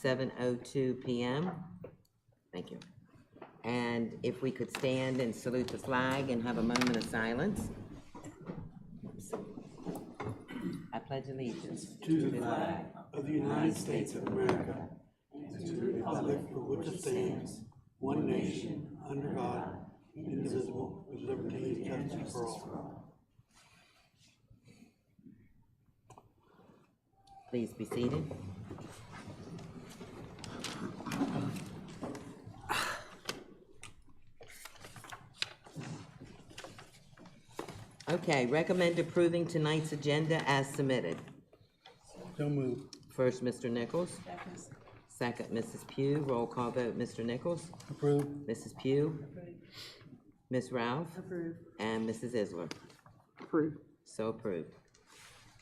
7:02 p.m. Thank you. And if we could stand and salute the flag and have a moment of silence. I pledge allegiance to the flag of the United States of America and to the republic for which it stands, one nation, under God, indivisible, with liberty and justice for all. Please be seated. Okay, recommend approving tonight's agenda as submitted. So moved. First, Mr. Nichols. Second, Mrs. Pugh. Roll call vote, Mr. Nichols. Approved. Mrs. Pugh. Approved. Ms. Ralph. Approved. And Mrs. Isler. Approved. So approved.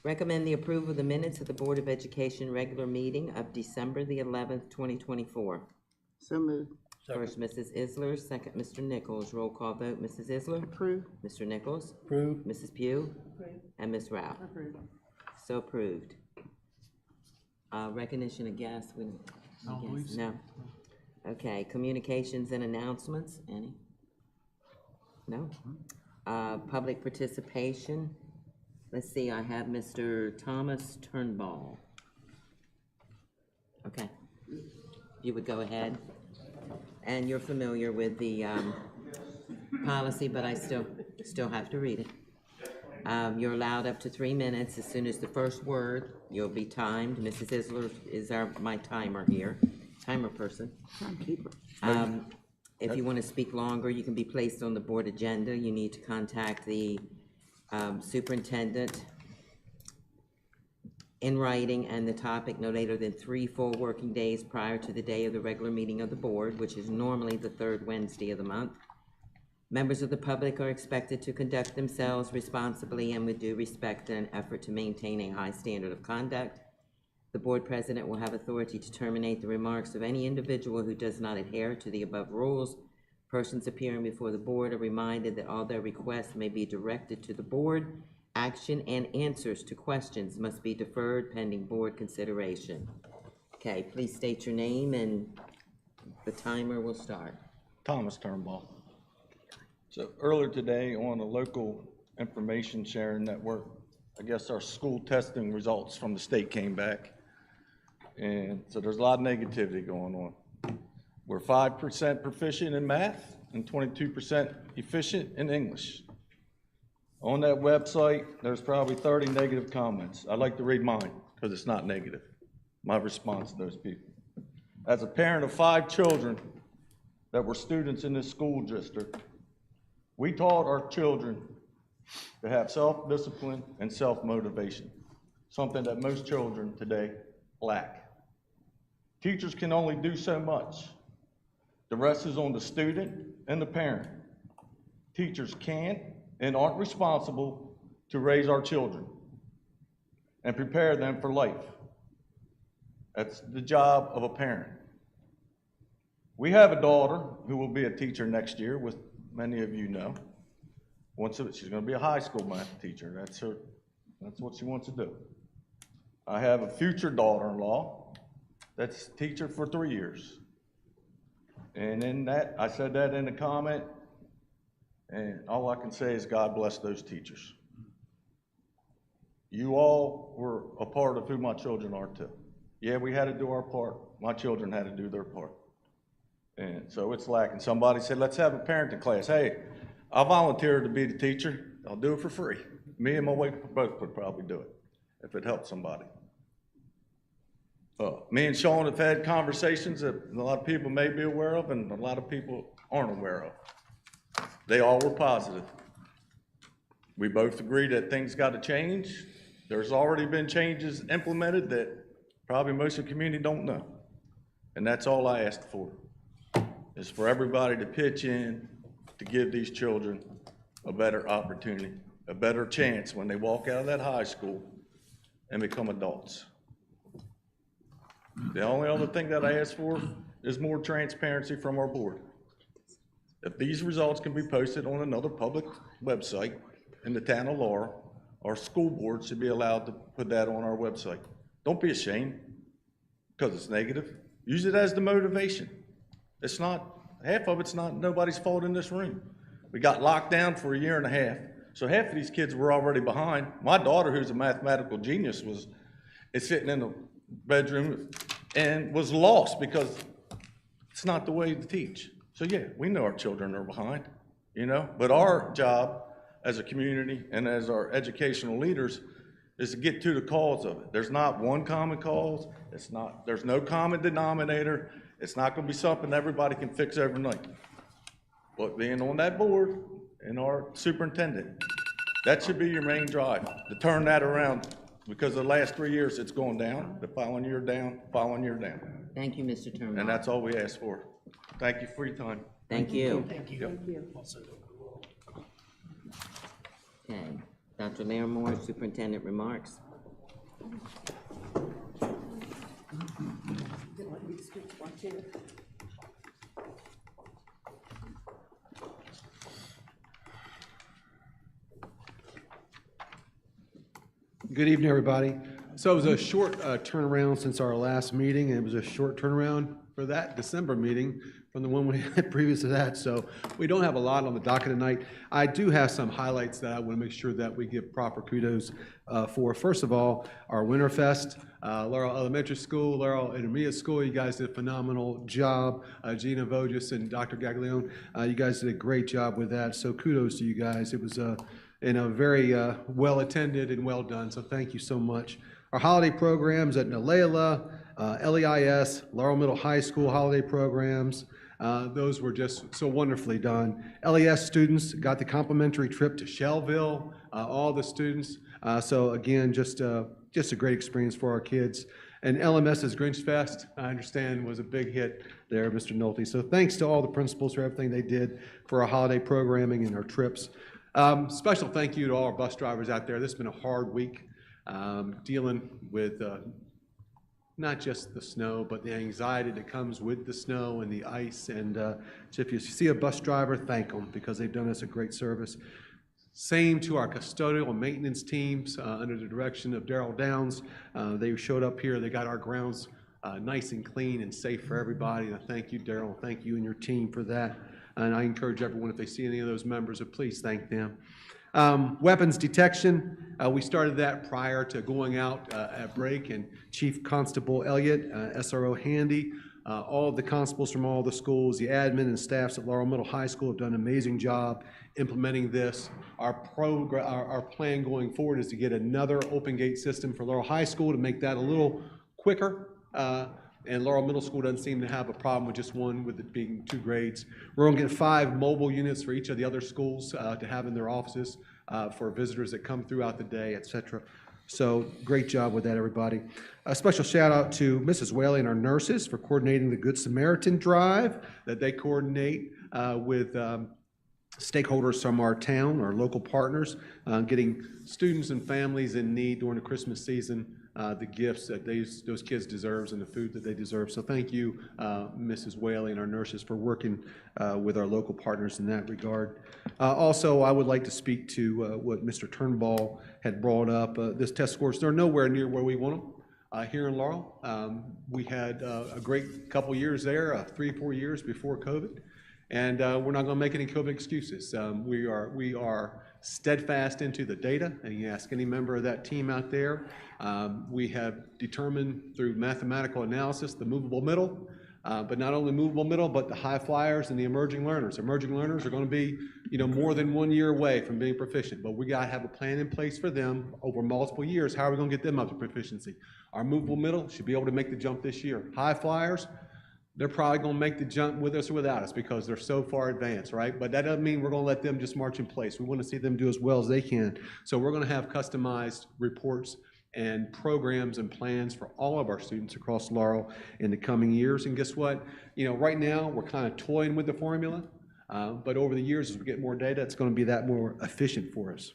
Recommend the approval of the minutes of the Board of Education regular meeting of December the 11th, 2024. So moved. First, Mrs. Isler. Second, Mr. Nichols. Roll call vote, Mrs. Isler. Approved. Mr. Nichols. Approved. Mrs. Pugh. Approved. And Ms. Ralph. Approved. So approved. Recognition of guests, no. Okay, communications and announcements, any? No? Public participation, let's see, I have Mr. Thomas Turnbull. Okay, you would go ahead. And you're familiar with the policy, but I still have to read it. You're allowed up to 3 minutes. As soon as the first word, you'll be timed. Mrs. Isler is my timer here, timer person. Timekeeper. If you want to speak longer, you can be placed on the board agenda. You need to contact the superintendent in writing and the topic no later than 3 full working days prior to the day of the regular meeting of the board, which is normally the 3rd Wednesday of the month. Members of the public are expected to conduct themselves responsibly and with due respect in an effort to maintain a high standard of conduct. The board president will have authority to terminate the remarks of any individual who does not adhere to the above rules. Persons appearing before the board are reminded that all their requests may be directed to the board. Action and answers to questions must be deferred pending board consideration. Okay, please state your name and the timer will start. Thomas Turnbull. So earlier today on a local information sharing network, I guess our school testing results from the state came back. And so there's a lot of negativity going on. We're 5% proficient in math and 22% efficient in English. On that website, there's probably 30 negative comments. I'd like to read mine because it's not negative, my response to those people. As a parent of 5 children that were students in this school district, we taught our children to have self-discipline and self-motivation, something that most children today lack. Teachers can only do so much. The rest is on the student and the parent. Teachers can't and aren't responsible to raise our children and prepare them for life. That's the job of a parent. We have a daughter who will be a teacher next year, with many of you know. She's going to be a high school math teacher. That's what she wants to do. I have a future daughter-in-law that's a teacher for 3 years. And in that, I said that in the comment, and all I can say is God bless those teachers. You all were a part of who my children are too. Yeah, we had to do our part. My children had to do their part. And so it's lacking. Somebody said, let's have a parenting class. Hey, I volunteered to be the teacher. I'll do it for free. Me and my wife both would probably do it if it helped somebody. Me and Sean have had conversations that a lot of people may be aware of and a lot of people aren't aware of. They all were positive. We both agree that things got to change. There's already been changes implemented that probably most of the community don't know. And that's all I asked for, is for everybody to pitch in to give these children a better opportunity, a better chance when they walk out of that high school and become adults. The only other thing that I ask for is more transparency from our board. If these results can be posted on another public website in the town of Laura, our school board should be allowed to put that on our website. Don't be ashamed because it's negative. Use it as the motivation. It's not, half of it's not nobody's fault in this room. We got locked down for a year and a half, so half of these kids were already behind. My daughter, who's a mathematical genius, is sitting in the bedroom and was lost because it's not the way to teach. So yeah, we know our children are behind, you know, but our job as a community and as our educational leaders is to get to the cause of it. There's not one common cause. There's no common denominator. It's not going to be something everybody can fix overnight. But being on that board and our superintendent, that should be your main drive, to turn that around, because the last 3 years it's going down, the following year down, following year down. Thank you, Mr. Turnbull. And that's all we ask for. Thank you for your time. Thank you. Yep. Okay, Dr. Larimore, superintendent remarks. Good evening, everybody. So it was a short turnaround since our last meeting, and it was a short turnaround for that December meeting from the one we had previous to that. So we don't have a lot on the docket tonight. I do have some highlights that I want to make sure that we give proper kudos for. First of all, our Winterfest, Laurel Elementary School, Laurel Intermediate School, you guys did a phenomenal job. Gina Voges and Dr. Gaglione, you guys did a great job with that. So kudos to you guys. It was very well attended and well done. So thank you so much. Our holiday programs at Nelela, LEIS, Laurel Middle High School holiday programs, those were just so wonderfully done. LES students got the complimentary trip to Shellville, all the students. So again, just a great experience for our kids. And LMS's Grinch Fest, I understand, was a big hit there, Mr. Nolte. So thanks to all the principals for everything they did for our holiday programming and our trips. Special thank you to all our bus drivers out there. This has been a hard week, dealing with not just the snow, but the anxiety that comes with the snow and the ice. And so if you see a bus driver, thank them, because they've done us a great service. Same to our custodial and maintenance teams under the direction of Daryl Downs. They showed up here. They got our grounds nice and clean and safe for everybody. And I thank you, Daryl. Thank you and your team for that. And I encourage everyone, if they see any of those members, to please thank them. Weapons detection, we started that prior to going out at break, and Chief Constable Elliott, SRO Handy, all of the constables from all the schools, the admin and staffs at Laurel Middle High School have done an amazing job implementing this. Our plan going forward is to get another open gate system for Laurel High School to make that a little quicker. And Laurel Middle School doesn't seem to have a problem with just one, with it being 2 grades. We're going to get 5 mobile units for each of the other schools to have in their offices for visitors that come throughout the day, et cetera. So great job with that, everybody. A special shout out to Mrs. Whaley and our nurses for coordinating the Good Samaritan Drive that they coordinate with stakeholders from our town, our local partners, getting students and families in need during the Christmas season the gifts that those kids deserve and the food that they deserve. So thank you, Mrs. Whaley and our nurses, for working with our local partners in that regard. Also, I would like to speak to what Mr. Turnbull had brought up. This test scores, they're nowhere near where we want them here in Laurel. We had a great couple years there, 3 or 4 years before COVID. And we're not going to make any COVID excuses. We are steadfast into the data, and you ask any member of that team out there. We have determined through mathematical analysis the movable middle, but not only movable middle, but the high flyers and the emerging learners. Emerging learners are going to be, more than 1 year away from being proficient, but we got to have a plan in place for them over multiple years. How are we going to get them up to proficiency? Our movable middle should be able to make the jump this year. High flyers, they're probably going to make the jump with us or without us because they're so far advanced, right? But that doesn't mean we're going to let them just march in place. We want to see them do as well as they can. So we're going to have customized reports and programs and plans for all of our students across Laurel in the coming years. And guess what? Right now we're kind of toying with the formula, but over the years as we get more data, it's going to be that more efficient for us.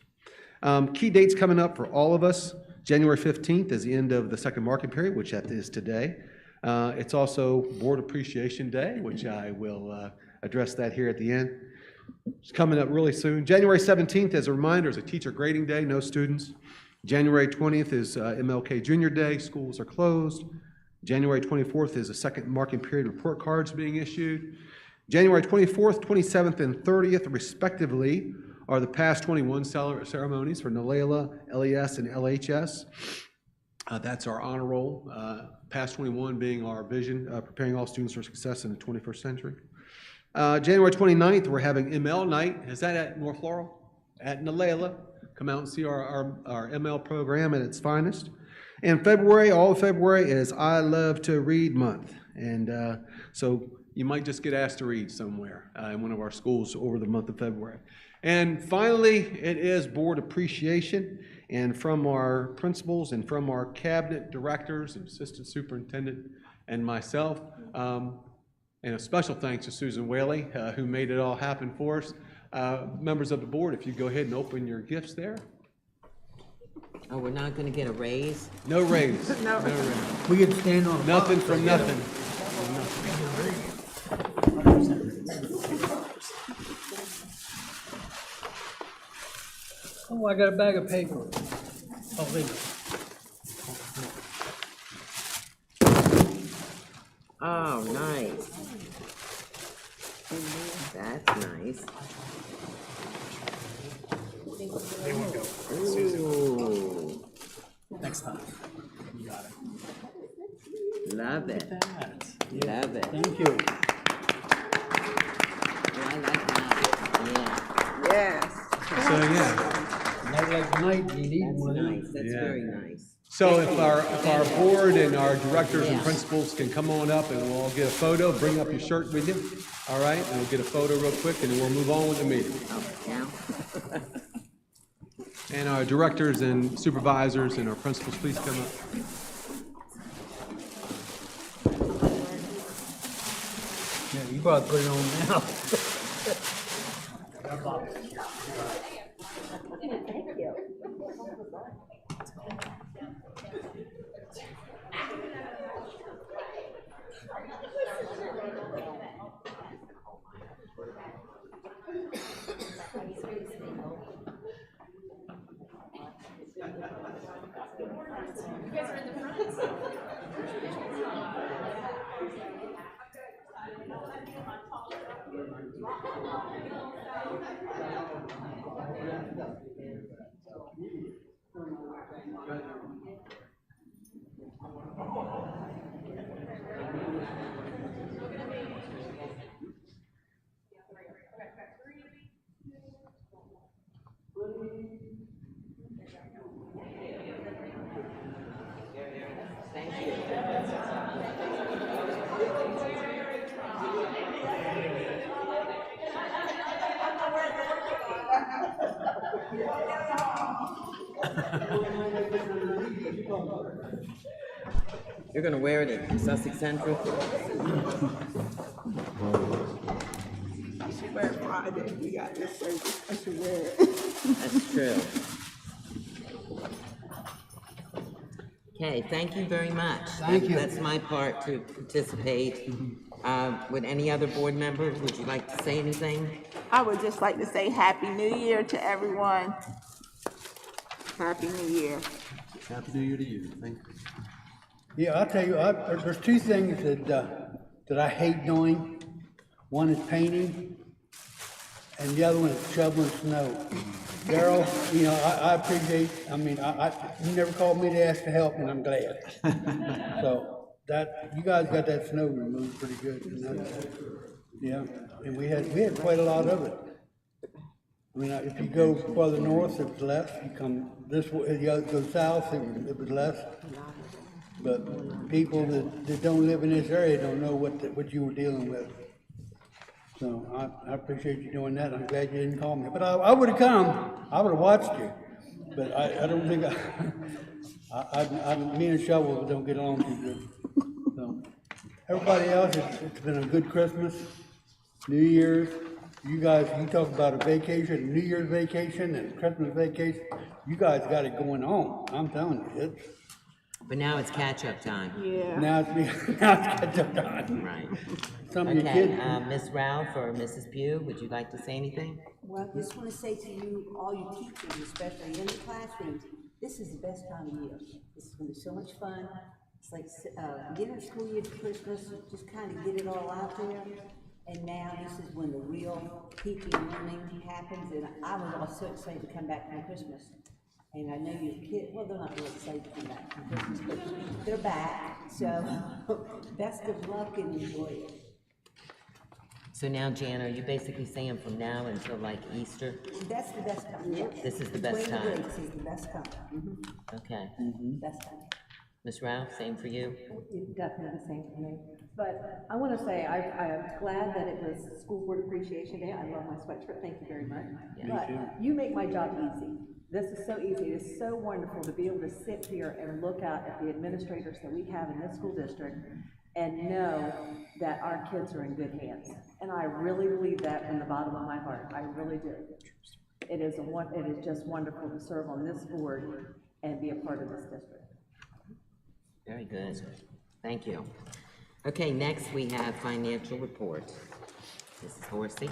Key dates coming up for all of us. January 15th is the end of the second marking period, which that is today. It's also Board Appreciation Day, which I will address that here at the end. It's coming up really soon. January 17th, as a reminder, is a teacher grading day, no students. January 20th is MLK Junior Day, schools are closed. January 24th is the second marking period report cards being issued. January 24th, 27th, and 30th respectively are the past 21 ceremonies for NALELA, LES, and LHS. That's our honor roll, past 21 being our vision, preparing all students for success in the 21st century. January 29th, we're having ML night. Is that at North Laurel? At NALELA. Come out and see our ML program at its finest. And February, all of February is I Love to Read month. And so you might just get asked to read somewhere in one of our schools over the month of February. And finally, it is board appreciation. And from our principals and from our cabinet directors and assistant superintendent and myself, and a special thanks to Susan Whaley, who made it all happen for us. Members of the board, if you go ahead and open your gifts there. Oh, we're not gonna get a raise? No raise. No. No raise. We get to stand on. Nothing from nothing. Oh, I got a bag of paper. I'll leave it. Oh, nice. That's nice. There we go. Ooh, Next time. You got it. love it, love it. Thank you. Oh, I like that, Yes. So, yeah. Night like tonight, you need yeah. That's one. nice, that's Yeah. very nice. So if our board and our directors and Yeah. principals can come on up and we'll all get a photo, bring up your shirt with you, all right? And we'll get a photo real quick and then we'll move on with the meeting. Oh, yeah? And our directors and supervisors and our principals, please come up. Yeah, you probably put it on now. Thank you. You're gonna wear it at Sussex Central? I should wear it Friday. We got this service. I should wear it. That's true. Okay, thank you very much. Thank you. That's my part to participate. Would any other board member, would you like to say anything? I would just like to say Happy New Year to everyone. Happy New Year. Happy New Year to you. Thank you. Yeah, I'll tell you, there's two things that I hate doing. One is painting, and the other one is shoveling snow. Daryl, you know, I appreciate, I mean, you never called me to ask for help, and I'm glad. So, you guys got that snow removed pretty good. Yeah, and we had quite a lot of it. I mean, if you go further north, it was less. You come this way, you go south, it was less. But people that don't live in this area don't know what you were dealing with. So I appreciate you doing that. I'm glad you didn't call me. But I would have come. I would have watched you. But I don't think me and Shovel don't get along too good. So everybody else, it's been a good Christmas, New Year's. You guys, you talk about a vacation, New Year's vacation and Christmas vacation. You guys got it going on. I'm telling you, But now it's catch-up time. Yeah. now it's catch-up time. Right. Some of your Okay, kids. Ms. Ralph or Mrs. Pugh, would you like to say anything? Well, I just want to say to you, all you teachers, especially in the classrooms, this is the best time of year. This is going to be so much fun. it's like, beginning of school year to Christmas, just kind of get it all out there. And now this is when the real teaching and learning happens, and I was all so excited to come back from Christmas. And I know your kids, well, they're not really excited to come back from Christmas, but they're back, so best of luck and enjoy it. So now, Jan, are you basically saying from now until like Easter? That's the best time, yeah. This is the best Between the time. weeks is the best time, Okay. best time. Ms. Ralph, same for you? Definitely the same for me. But I want to say, I'm glad that it was School Board Appreciation Day. I love my sweatshirt, thank you very much. But you make my job easy. This is so easy. It is so wonderful to be able to sit here and look out at the administrators that we have in this school district and know that our kids are in good hands. And I really believe that from the bottom of my heart. I really do. It is just wonderful to serve on this board and be a part of this district. Very good. Thank you. Okay, next we have financial report. Mrs. Horsey.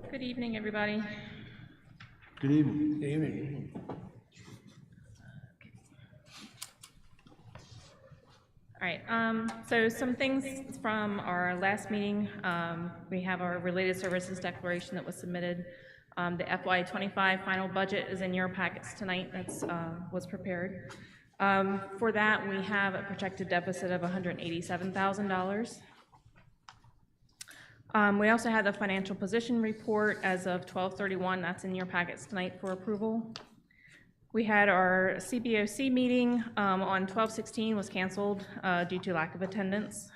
Good evening, everybody. Good evening. Good evening. All right, so some things from our last meeting. We have our related services declaration that was submitted. The FY '25 final budget is in your packets tonight. That's was prepared. For that, we have a projected deficit of $187,000. We also had the financial position report as of 12/31. That's in your packets tonight for approval. We had our CBOC meeting on 12/16 was canceled due to lack of attendance.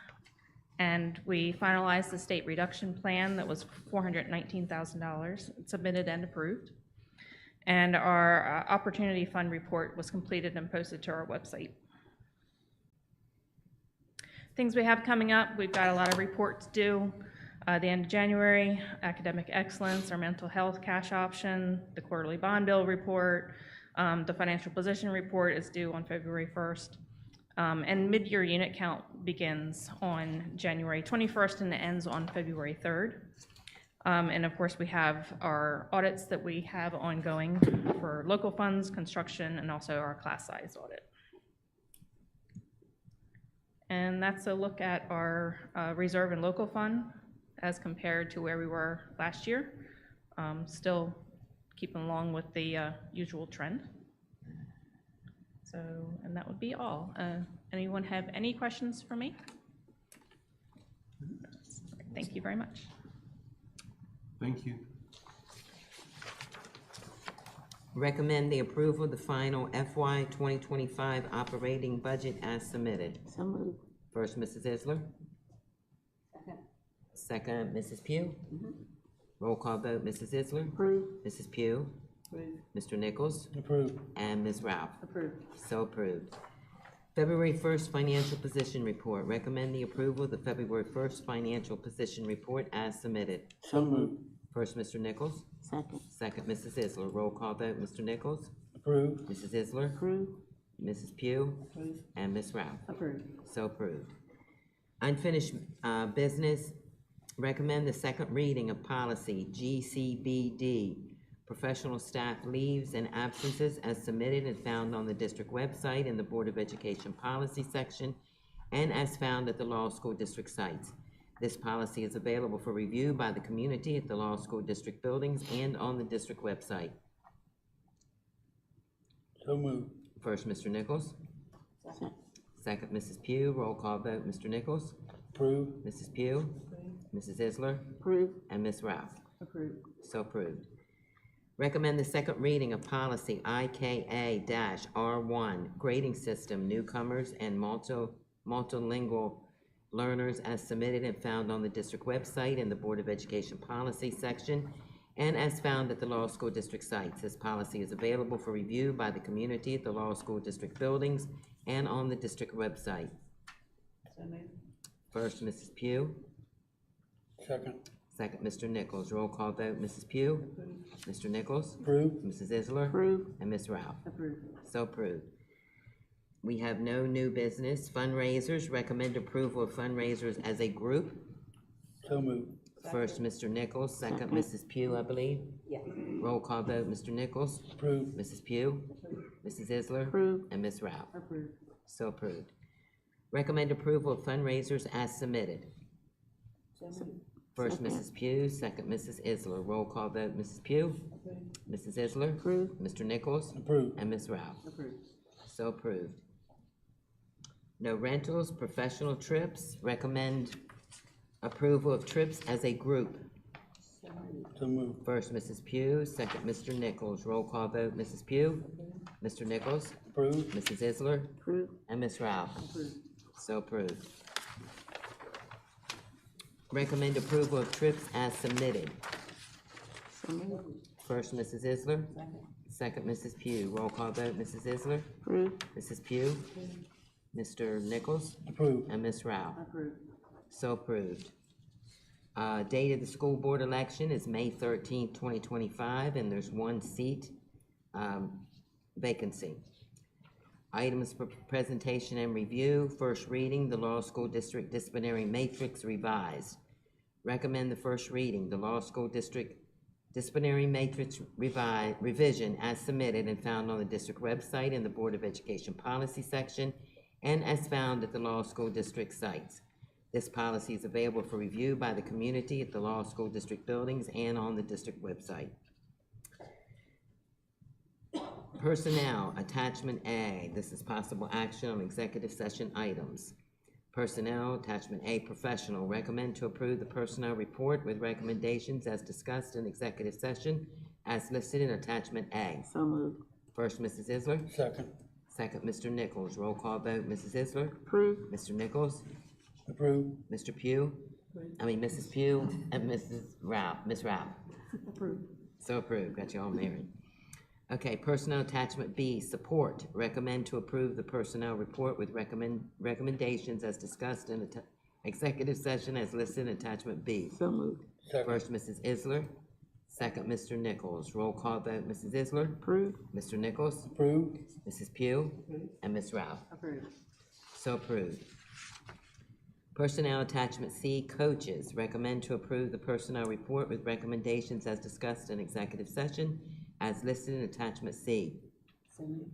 And we finalized the state reduction plan that was $419,000, submitted and approved. And our opportunity fund report was completed and posted to our website. Things we have coming up, we've got a lot of reports due. The end of January, academic excellence, our mental health cash option, the quarterly bond bill report, the financial position report is due on February 1st. And mid-year unit count begins on January 21st and ends on February 3rd. And of course, we have our audits that we have ongoing for local funds, construction, and also our class size audit. And that's a look at our reserve and local fund as compared to where we were last year. Still keeping along with the usual trend. So, and that would be all. Anyone have any questions for me? Thank you very much. Thank you. Recommend the approval of the final FY 2025 operating budget as submitted. So moved. First, Mrs. Isler. Second. Second, Mrs. Pugh. Roll call vote, Mrs. Isler. Approved. Mrs. Pugh. Approved. Mr. Nichols. Approved. And Ms. Ralph. Approved. So approved. February 1st financial position report. Recommend the approval of the February 1st financial position report as submitted. So moved. First, Mr. Nichols. Second. Second, Mrs. Isler. Roll call vote, Mr. Nichols. Approved. Mrs. Isler. Approved. Mrs. Pugh. Approved. And Ms. Ralph. Approved. So approved. Unfinished business. Recommend the second reading of policy GCBD, professional staff leaves and absences as submitted and found on the district website in the Board of Education policy section and as found at the law school district sites. This policy is available for review by the community at the law school district buildings and on the district website. So moved. First, Mr. Nichols. Second. Second, Mrs. Pugh. Roll call vote, Mr. Nichols. Approved. Mrs. Pugh. Mrs. Isler. Approved. And Ms. Ralph. Approved. So approved. Recommend the second reading of policy IKA-R1, grading system, newcomers and multilingual learners as submitted and found on the district website in the Board of Education policy section and as found at the law school district sites. This policy is available for review by the community at the law school district buildings and on the district website. So moved. First, Mrs. Pugh. Second. Second, Mr. Nichols. Roll call vote, Mrs. Pugh. Mr. Nichols. Approved. Mrs. Isler. Approved. And Ms. Ralph. Approved. So approved. We have no new business. Fundraisers, recommend approval of fundraisers as a group. So moved. First, Mr. Nichols, second, Mrs. Pugh, I believe. Yes. Roll call vote, Mr. Nichols, Approved. Mrs. Pugh, Mrs. Isler. Approved. And Ms. Ralph. Approved. So approved. Recommend approval of fundraisers as submitted. First, Mrs. Pugh, second, Mrs. Isler. Roll call vote, Mrs. Pugh, Mrs. Isler. Approved. Mr. Nichols. Approved. And Ms. Ralph. Approved. So approved. No rentals, professional trips, recommend approval of trips as a group. So moved. First, Mrs. Pugh, second, Mr. Nichols. Roll call vote, Mrs. Pugh, Mr. Nichols, Approved. Mrs. Isler, Approved. and Ms. Ralph. Approved. So approved. Recommend approval of trips as submitted. So moved. First, Mrs. Isler, second, Mrs. Pugh. Roll call vote, Mrs. Isler, Approved. Mrs. Pugh, Mr. Nichols, Approved. and Ms. Ralph. Approved. So approved. Date of the school board election is May 13th, 2025, and there's one seat vacancy. Items for presentation and review. First reading, the Laurel School District Disciplinary Matrix Revised. Recommend the first reading, the Laurel School District Disciplinary Matrix revision as submitted and found on the district website in the Board of Education Policy section and as found at the Laurel School District sites. This policy is available for review by the community at the Laurel School District buildings and on the district website. Personnel, attachment A. This is possible action on executive session items. Personnel, attachment A, professional. Recommend to approve the personnel report with recommendations as discussed in executive session as listed in attachment A. So moved. First, Mrs. Isler. Second. Second, Mr. Nichols. Roll call vote, Mrs. Isler. Approved. Mr. Nichols. Approved. Mr. Pugh. Mrs. Pugh and Ms. Ralph. Approved. So approved. Got you all married. Okay, personnel attachment B, support. Recommend to approve the personnel report with recommendations as discussed in the executive session as listed in attachment B. So moved. Second. First, Mrs. Isler. Second, Mr. Nichols. Roll call vote, Mrs. Isler. Approved. Mr. Nichols. Approved. Mrs. Pugh. And Ms. Ralph. Approved. So approved. Personnel attachment C, coaches. Recommend to approve the personnel report with recommendations as discussed in executive session as listed in attachment C. So moved.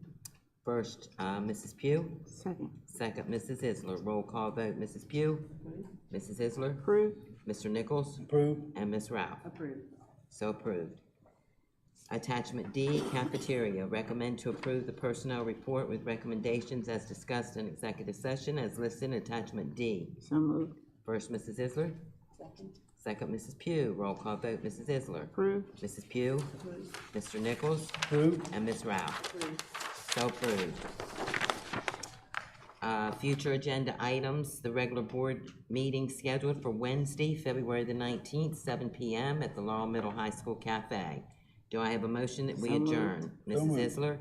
First, Mrs. Pugh. Second. Second, Mrs. Isler. Roll call vote, Mrs. Pugh. Mrs. Isler. Approved. Mr. Nichols. Approved. And Ms. Ralph. Approved. So approved. Attachment D, cafeteria. Recommend to approve the personnel report with recommendations as discussed in executive session as listed in attachment D. So moved. First, Mrs. Isler. Second, Mrs. Pugh. Roll call vote, Mrs. Isler. Approved. Mrs. Pugh. Mr. Nichols. Approved. And Ms. Ralph. Approved. So approved. Future agenda items, the regular board meeting scheduled for Wednesday, February the 19th, 7 p.m. at the Laurel Middle High School Cafe. Do I have a motion that we So moved. adjourn? So Mrs. moved. Isler?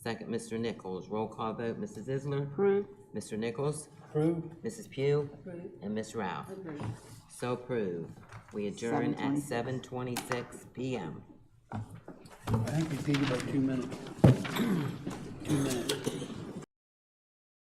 Second, Mr. Nichols. Roll call vote, Mrs. Isler? Approved. Mr. Nichols? Approved. Mrs. Pugh? Approved. And Ms. Ralph? Approved. So approved. We adjourn at 7:26. 7:26 p.m. I think we did about 2 minutes. 2 minutes.